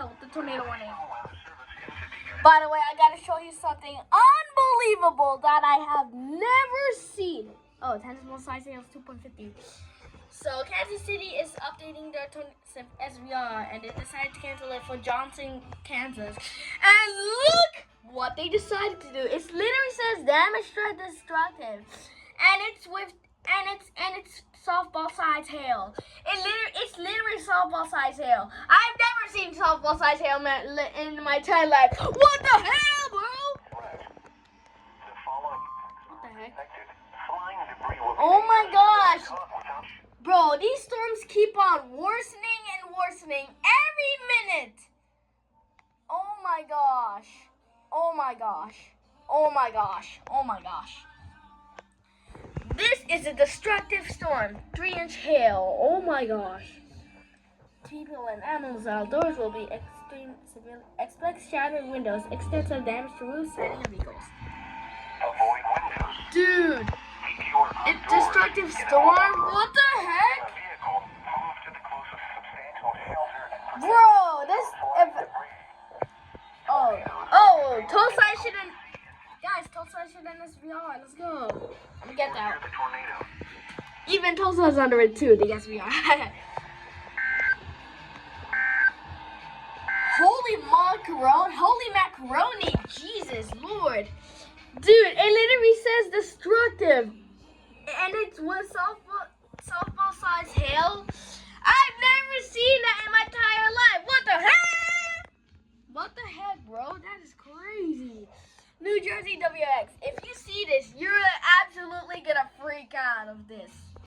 with the tornado warning. By the way, I gotta show you something unbelievable that I have never seen. Oh, tennis ball size hail is 2.50. So Kansas City is updating their SVR, and they decided to cancel it for Johnson, Kansas. And look what they decided to do. It literally says damage destructive, and it's softball size hail. It's literally softball size hail. I've never seen softball size hail in my entire life. What the hell, bro? What the heck? Oh my gosh. Bro, these storms keep on worsening and worsening every minute. Oh my gosh. Oh my gosh. Oh my gosh. Oh my gosh. This is a destructive storm. 3-inch hail. Oh my gosh. People and animals outdoors will be extreme severe. Expect shattered windows, extensive damage to roofs and vehicles. Avoid windows. Dude. It's destructive storm? What the heck? Bro, this... Oh, Tulsa shouldn't... Guys, Tulsa shouldn't SVR. Let's go. Let me get that. Even Tulsa's under it too, the SVR. Holy macaroni. Jesus, Lord. Dude, it literally says destructive. And it's with softball size hail. I've never seen that in my entire life. What the heck? What the heck, bro? That is crazy. New Jersey WX. If you see this, you're absolutely gonna freak out of this.